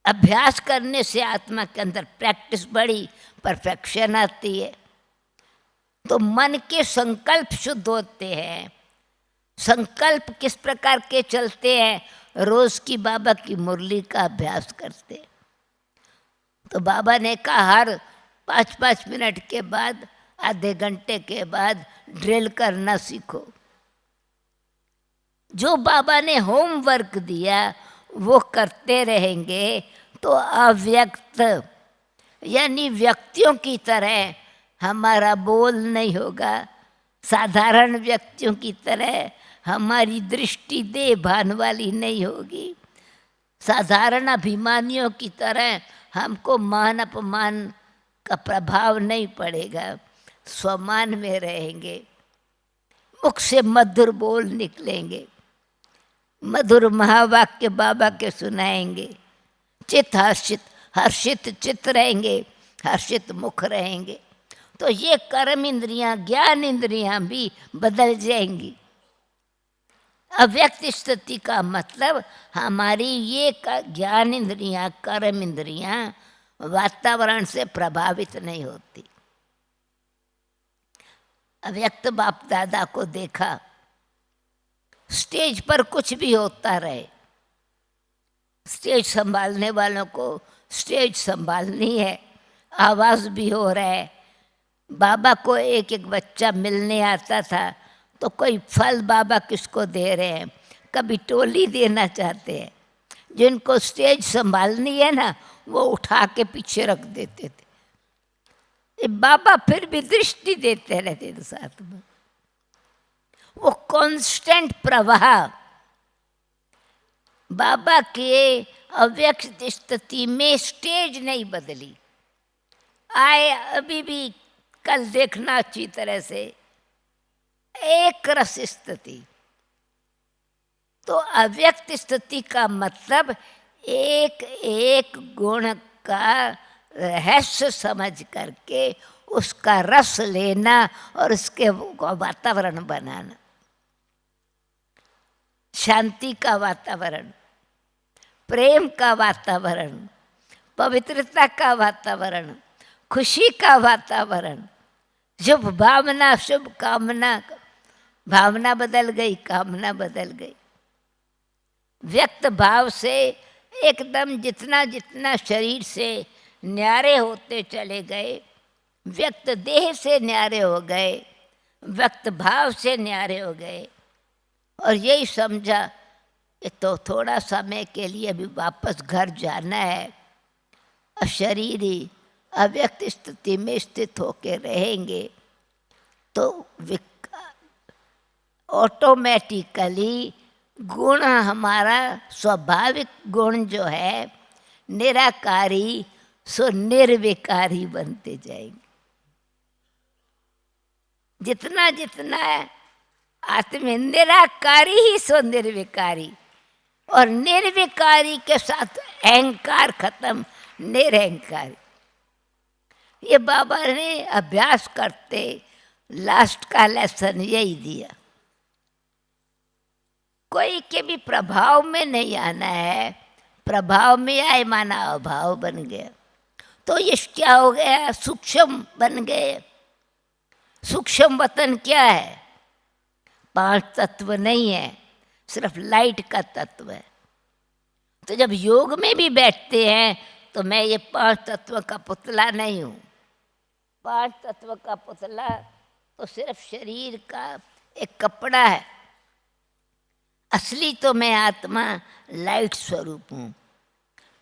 अभ्यास करने से आत्मा के अंदर प्रैक्टिस बढ़ी, परफेक्शन आती है। तो मन के संकल्प शुद्ध होते हैं। संकल्प किस प्रकार के चलते हैं? रोज की बाबा की मुरली का अभ्यास करते। तो बाबा ने कहा हर 5-5 मिनट के बाद, आधे घंटे के बाद ड्रिल करना सीखो। जो बाबा ने होमवर्क दिया वो करते रहेंगे तो अव्यक्त यानी व्यक्तियों की तरह हमारा बोल नहीं होगा, साधारण व्यक्तियों की तरह हमारी दृष्टि देह भान वाली नहीं होगी, साधारण अभिमानियों की तरह हमको मान अपमान का प्रभाव नहीं पड़ेगा, स्वमान में रहेंगे, मुख से मधुर बोल निकलेंगे, मधुर महावाक्य बाबा के सुनाएंगे, चित हर्षित चित्त रहेंगे, हर्षित मुख रहेंगे। तो ये कर्म इंद्रियां, ज्ञान इंद्रियां भी बदल जाएंगी। अव्यक्त स्थिति का मतलब हमारी ये ज्ञान इंद्रियां, कर्म इंद्रियां वातावरण से प्रभावित नहीं होती। अव्यक्त बाप दादा को देखा, स्टेज पर कुछ भी होता रहे, स्टेज संभालने वालों को स्टेज संभालनी है, आवाज़ भी हो रहा है, बाबा को एक एक बच्चा मिलने आता था तो कोई फल बाबा किसको दे रहे हैं, कभी टोली देना चाहते हैं, जिनको स्टेज संभालनी है ना वो उठा के पीछे रख देते थे। ये बाबा फिर भी दृष्टि देते रहते थे साथ में। वो कांस्टेंट प्रवाह बाबा के अव्यक्त स्थिति में स्टेज नहीं बदली। आए अभी भी, कल देखना अच्छी तरह से, एक रस स्थिति। तो अव्यक्त स्थिति का मतलब एक एक गुण का रहस्य समझ करके उसका रस लेना और उसके वातावरण बनाना। शांति का वातावरण, प्रेम का वातावरण, पवित्रता का वातावरण, खुशी का वातावरण, शुभ भावना, शुभ कामना। भावना बदल गई, कामना बदल गई। व्यक्त भाव से एकदम जितना जितना शरीर से न्यारे होते चले गए, व्यक्त देह से न्यारे हो गए, व्यक्त भाव से न्यारे हो गए। और यही समझा कि तो थोड़ा समय के लिए अभी वापस घर जाना है, शरीर ही अव्यक्त स्थिति में स्थित होकर रहेंगे तो ऑटोमेटिकली गुण, हमारा स्वाभाविक गुण जो है निराकारी सो निर्विकारी बनते जाएंगे। जितना जितना आत्म निराकारी ही सो निर्विकारी, और निर्विकारी के साथ अहंकार खत्म, निरहंकारी। ये बाबा ने अभ्यास करते लास्ट का लेसन यही दिया। कोई के भी प्रभाव में नहीं आना है, प्रभाव में आए माना अभाव बन गया। तो ये क्या हो गया, सूक्ष्म बन गए। सूक्ष्म वतन क्या है, 5 तत्व नहीं है, सिर्फ लाइट का तत्व है। तो जब योग में भी बैठते हैं तो मैं ये 5 तत्व का पुतला नहीं हूँ। 5 तत्व का पुतला तो सिर्फ शरीर का एक कपड़ा है। असली तो मैं आत्मा लाइट स्वरूप हूँ,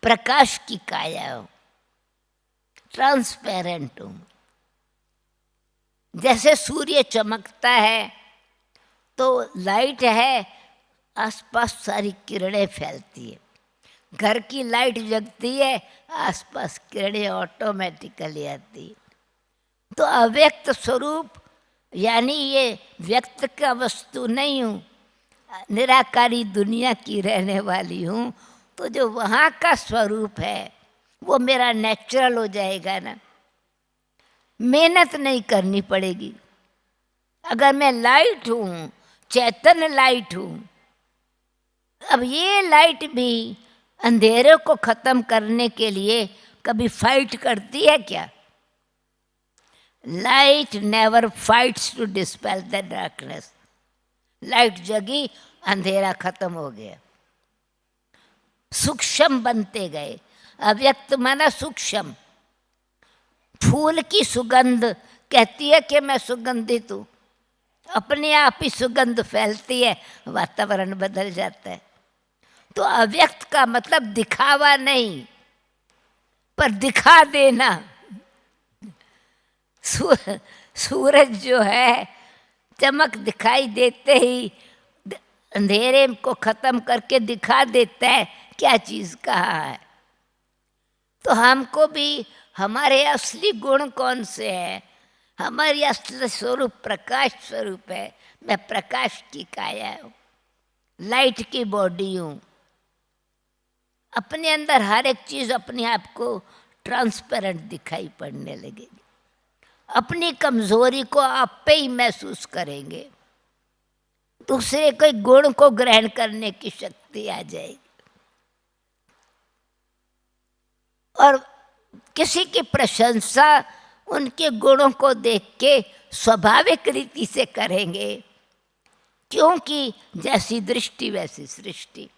प्रकाश की काया हूँ, ट्रांसपेरेंट हूँ। जैसे सूर्य चमकता है तो लाइट है, आसपास सारी किरणें फैलती है। घर की लाइट जगती है, आसपास किरणें ऑटोमेटिकली आती है। तो अव्यक्त स्वरूप यानी ये व्यक्त का वस्तु नहीं हूँ, निराकारी दुनिया की रहने वाली हूँ। तो जो वहाँ का स्वरूप है वो मेरा नेचुरल हो जाएगा ना, मेहनत नहीं करनी पड़ेगी। अगर मैं लाइट हूँ, चैतन्य लाइट हूँ, अब ये लाइट भी अंधेरे को खत्म करने के लिए कभी फाइट करती है क्या? Light never fights to dispel the darkness. Light जगी, अंधेरा खत्म हो गया। सूक्ष्म बनते गए। अव्यक्त माना सूक्ष्म। फूल की सुगंध कहती है कि मैं सुगंधित हूँ, अपने आप ही सुगंध फैलती है, वातावरण बदल जाता है। तो अव्यक्त का मतलब दिखावा नहीं, पर दिखा देना। सूरज जो है चमक दिखाई देते ही अंधेरे को खत्म करके दिखा देता है क्या चीज़ कहाँ है। तो हमको भी हमारे असली गुण कौन से हैं? हमारी असली स्वरूप प्रकाश स्वरूप है। मैं प्रकाश की काया हूँ, लाइट की बॉडी हूँ। अपने अंदर हर एक चीज़ अपने आप को ट्रांसपेरेंट दिखाई पड़ने लगेगी। अपनी कमजोरी को आप पे ही महसूस करेंगे। दूसरे के गुण को ग्रहण करने की शक्ति आ जाएगी। और किसी की प्रशंसा उनके गुणों को देख के स्वाभाविक रीति से करेंगे, क्योंकि जैसी दृष्टि वैसी सृष्टि।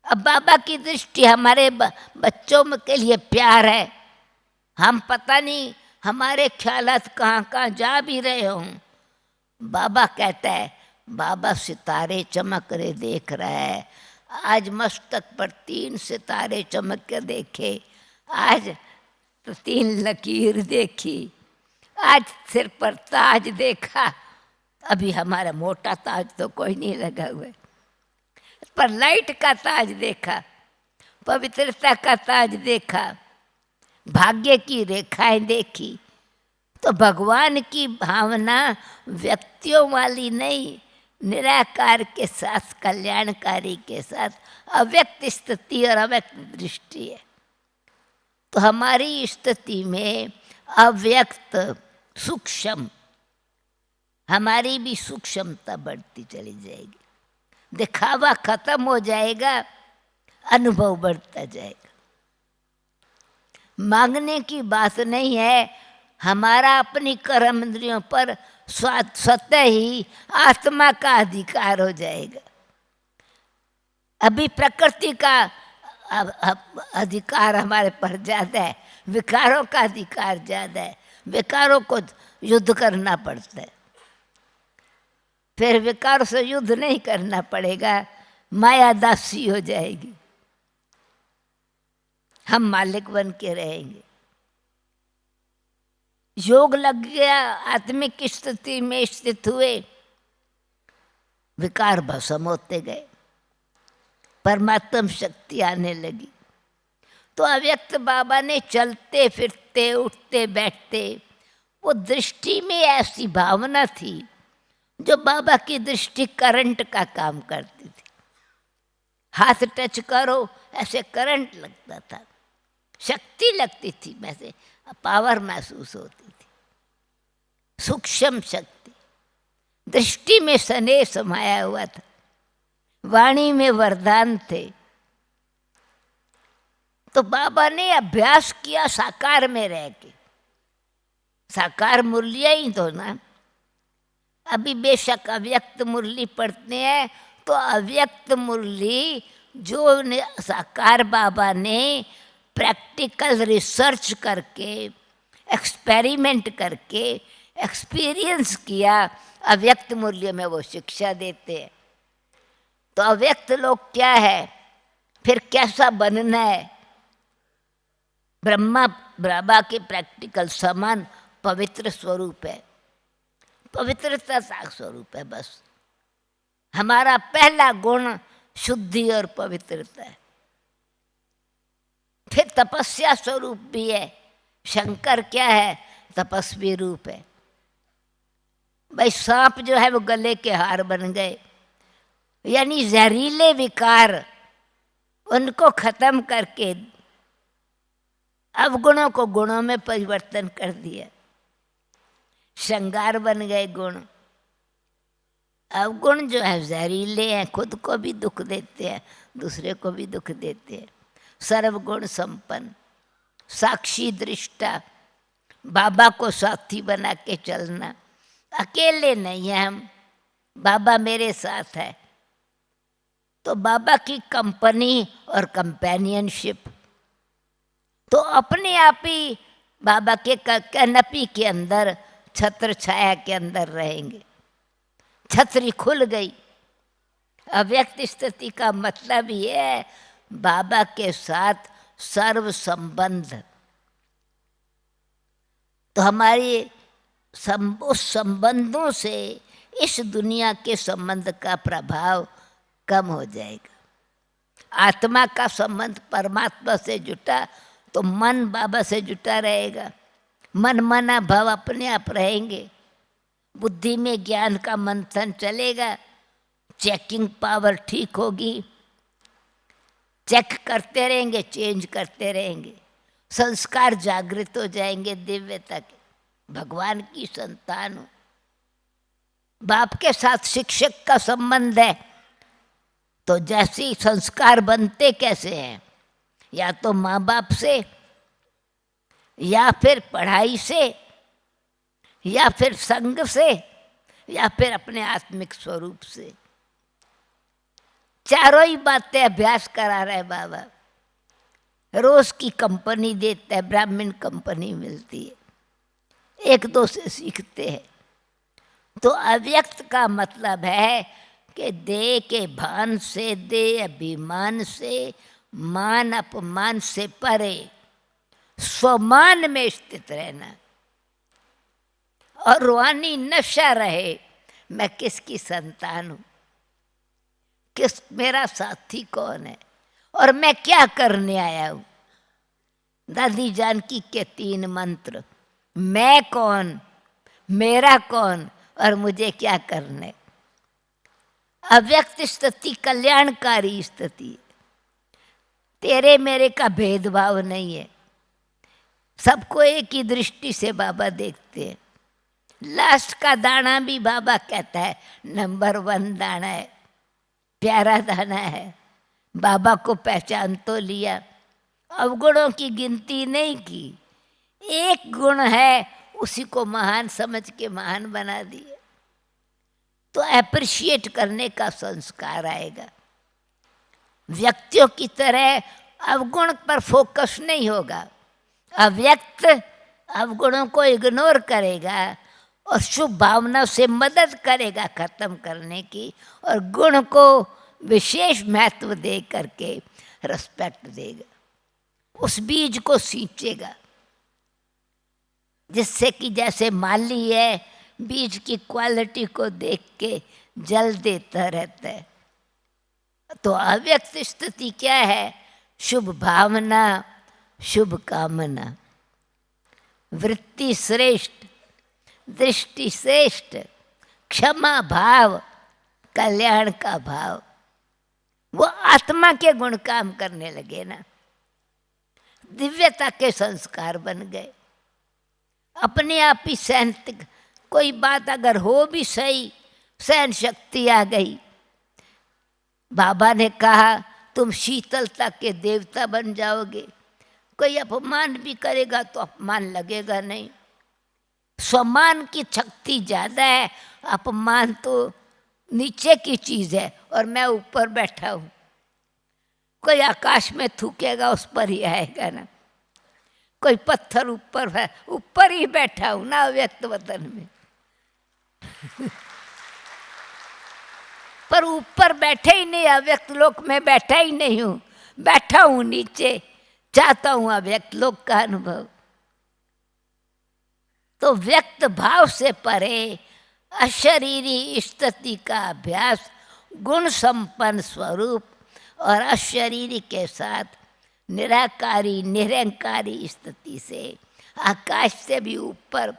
अब बाबा की दृष्टि हमारे बच्चों के लिए प्यार है। हम पता नहीं हमारे ख्यालात कहाँ कहाँ जा भी रहे हों, बाबा कहता है, बाबा सितारे चमक रहे देख रहा है। आज मस्तक पर 3 सितारे चमक के देखे, आज तो 3 लकीर देखी, आज सिर पर ताज देखा। अभी हमारा मोटा ताज तो कोई नहीं लगा हुआ है, पर लाइट का ताज देखा, पवित्रता का ताज देखा, भाग्य की रेखाएं देखी। तो भगवान की भावना व्यक्तियों वाली नहीं, निराकार के साथ, कल्याणकारी के साथ अव्यक्त स्थिति और अव्यक्त दृष्टि है। तो हमारी स्थिति में अव्यक्त सूक्ष्म, हमारी भी सूक्ष्मता बढ़ती चली जाएगी, दिखावा खत्म हो जाएगा, अनुभव बढ़ता जाएगा। मांगने की बात नहीं है, हमारा अपनी कर्म इंद्रियों पर स्वतः ही आत्मा का अधिकार हो जाएगा। अभी प्रकृति का अधिकार हमारे पर ज़्यादा है, विकारों का अधिकार ज़्यादा है, विकारों को युद्ध करना पड़ता है। फिर विकारों से युद्ध नहीं करना पड़ेगा, माया दासी हो जाएगी, हम मालिक बन के रहेंगे। योग लग गया, आत्मिक स्थिति में स्थित हुए, विकार भस्म होते गए, परमात्म शक्ति आने लगी। तो अव्यक्त बाबा ने चलते फिरते उठते बैठते, वो दृष्टि में ऐसी भावना थी जो बाबा की दृष्टि करंट का काम करती थी। हाथ टच करो ऐसे करंट लगता था, शक्ति लगती थी, वैसे पावर महसूस होती थी, सूक्ष्म शक्ति। दृष्टि में स्नेह समाया हुआ था, वाणी में वरदान थे। तो बाबा ने अभ्यास किया साकार में रह के, साकार मुरलियाँ ही तो ना। अभी बेशक अव्यक्त मुरली पढ़ते हैं, तो अव्यक्त मुरली जो साकार बाबा ने प्रैक्टिकल रिसर्च करके, एक्सपेरिमेंट करके एक्सपीरियंस किया, अव्यक्त मुरली में वो शिक्षा देते हैं। तो अव्यक्त लोग क्या है, फिर कैसा बनना है? ब्रह्मा बाबा के प्रैक्टिकल समान पवित्र स्वरूप है, पवित्रता का स्वरूप है। बस हमारा पहला गुण शुद्धि और पवित्रता है। फिर तपस्या स्वरूप भी है। शंकर क्या है? तपस्वी रूप है। भाई सांप जो है वो गले के हार बन गए, यानी जहरीले विकार उनको खत्म करके अवगुणों को गुणों में परिवर्तन कर दिया, श्रृंगार बन गए गुण। अवगुण जो है जहरीले हैं, खुद को भी दुख देते हैं, दूसरे को भी दुख देते हैं। सर्वगुण संपन्न, साक्षी दृष्टा, बाबा को साथी बना के चलना। अकेले नहीं है हम, बाबा मेरे साथ है। तो बाबा की कंपनी और कंपेनियनशिप, तो अपने आप ही बाबा के कैनपी के अंदर, छत्र छाया के अंदर रहेंगे। छतरी खुल गई। अव्यक्त स्थिति का मतलब ये है बाबा के साथ सर्व संबंध। तो हमारी उस संबंधों से इस दुनिया के संबंध का प्रभाव कम हो जाएगा। आत्मा का संबंध परमात्मा से जुटा तो मन बाबा से जुटा रहेगा। मन मना भाव अपने आप रहेंगे। बुद्धि में ज्ञान का मंथन चलेगा, चेकिंग पावर ठीक होगी, चेक करते रहेंगे, चेंज करते रहेंगे। संस्कार जागृत हो जाएंगे, दिव्यता के, भगवान की संतान हो। बाप के साथ शिक्षक का संबंध है, तो जैसे संस्कार बनते कैसे हैं? या तो माँ बाप से, या फिर पढ़ाई से, या फिर संग से, या फिर अपने आत्मिक स्वरूप से। चारों ही बातें अभ्यास करा रहे बाबा। रोज की कंपनी देता है, ब्राह्मण कंपनी मिलती है। एक दो से सीखते हैं। तो अव्यक्त का मतलब है कि देह के भान से, देह अभिमान से, मान अपमान से परे स्वमान में स्थित रहना। और रूहानी नशा रहे, मैं किसकी संतान हूँ, किस मेरा साथी कौन है और मैं क्या करने आया हूँ। दादी जानकी के 3 मंत्र, मैं कौन, मेरा कौन और मुझे क्या करने। अव्यक्त स्थिति कल्याणकारी स्थिति है। तेरे मेरे का भेदभाव नहीं है, सबको एक ही दृष्टि से बाबा देखते हैं। लास्ट का दाना भी बाबा कहता है नंबर 1 दाना है, प्यारा दाना है। बाबा को पहचान तो लिया, अवगुणों की गिनती नहीं की, एक गुण है उसी को महान समझ के महान बना दिया। तो एप्रिशिएट करने का संस्कार आएगा। व्यक्तियों की तरह अवगुण पर फोकस नहीं होगा। अव्यक्त अवगुणों को इग्नोर करेगा और शुभ भावना से मदद करेगा खत्म करने की, और गुण को विशेष महत्व दे करके रिस्पेक्ट देगा, उस बीज को सींचेगा। जिससे कि जैसे माली है बीज की क्वालिटी को देख के जल देता रहता है। तो अव्यक्त स्थिति क्या है? शुभ भावना, शुभ कामना, वृत्ति श्रेष्ठ, दृष्टि श्रेष्ठ, क्षमा भाव, कल्याण का भाव। वो आत्मा के गुण काम करने लगे ना, दिव्यता के संस्कार बन गए। अपने आप ही सहन, कोई बात अगर हो भी सही, सहन शक्ति आ गई। बाबा ने कहा तुम शीतलता के देवता बन जाओगे। कोई अपमान भी करेगा तो अपमान लगेगा नहीं। सम्मान की शक्ति ज़्यादा है, अपमान तो नीचे की चीज़ है और मैं ऊपर बैठा हूँ। कोई आकाश में थूकेगा उस पर ही आएगा ना, कोई पत्थर ऊपर है, ऊपर ही बैठा हूँ ना अव्यक्त वतन में। पर ऊपर बैठे ही नहीं, अव्यक्त लोक में बैठा ही नहीं हूँ, बैठा हूँ नीचे, चाहता हूँ अव्यक्त लोक का अनुभव। तो व्यक्त भाव से परे अशरीरी स्थिति का अभ्यास, गुण संपन्न स्वरूप और अशरीरी के साथ निराकारी निरंकारी स्थिति से, आकाश से भी ऊपर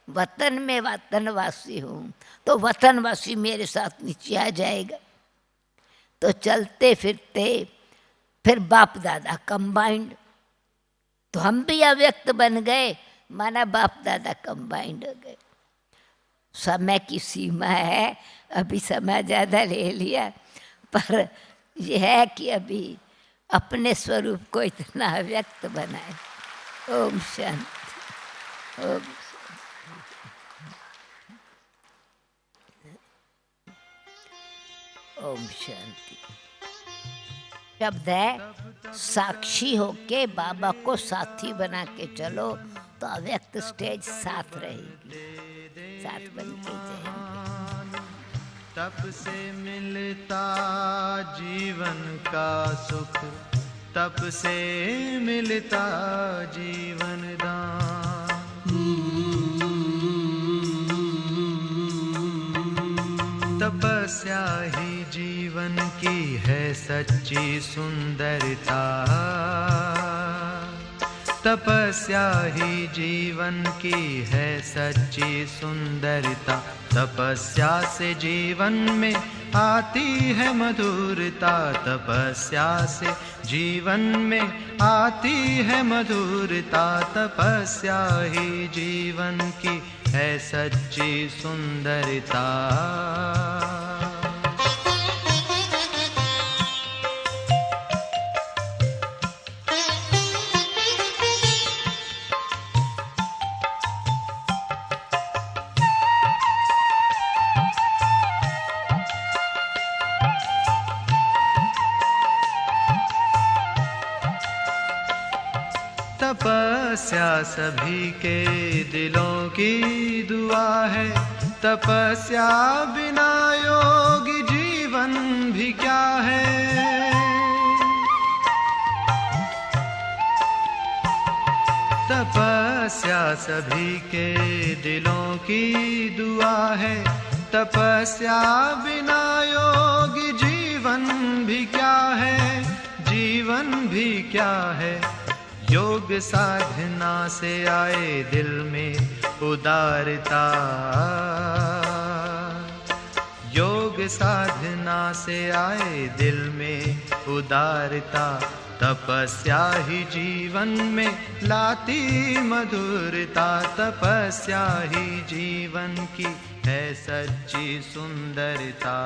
वतन में वतनवासी हूँ, तो वतनवासी मेरे साथ नीचे आ जाएगा। तो चलते फिरते फिर बाप दादा कंबाइंड, तो हम भी अव्यक्त बन गए, माना बाप दादा कंबाइंड हो गए। समय की सीमा है, अभी समय ज़्यादा ले लिया, पर यह है कि अभी अपने स्वरूप को इतना अव्यक्त बनाए। ओम शांति, ओम ओम शांति। शब्द है साक्षी होके बाबा को साथी बना के चलो, तो अव्यक्त स्टेज साथ रहेगी, साथ बन के जाएंगे। तप से मिलता जीवन का सुख, तप से मिलता जीवन दान। तपस्या ही जीवन की है सच्ची सुंदरता, तपस्या ही जीवन की है सच्ची सुंदरता। तपस्या से जीवन में आती है मधुरता, तपस्या से जीवन में आती है मधुरता। तपस्या ही जीवन की है सच्ची सुंदरता। तपस्या सभी के दिलों की दुआ है, तपस्या बिना योगी जीवन भी क्या है। तपस्या सभी के दिलों की दुआ है, तपस्या बिना योगी जीवन भी क्या है, जीवन भी क्या है। योग साधना से आए दिल में उदारता, योग साधना से आए दिल में उदारता, तपस्या ही जीवन में लाती मधुरता, तपस्या ही जीवन की है सच्ची सुंदरता।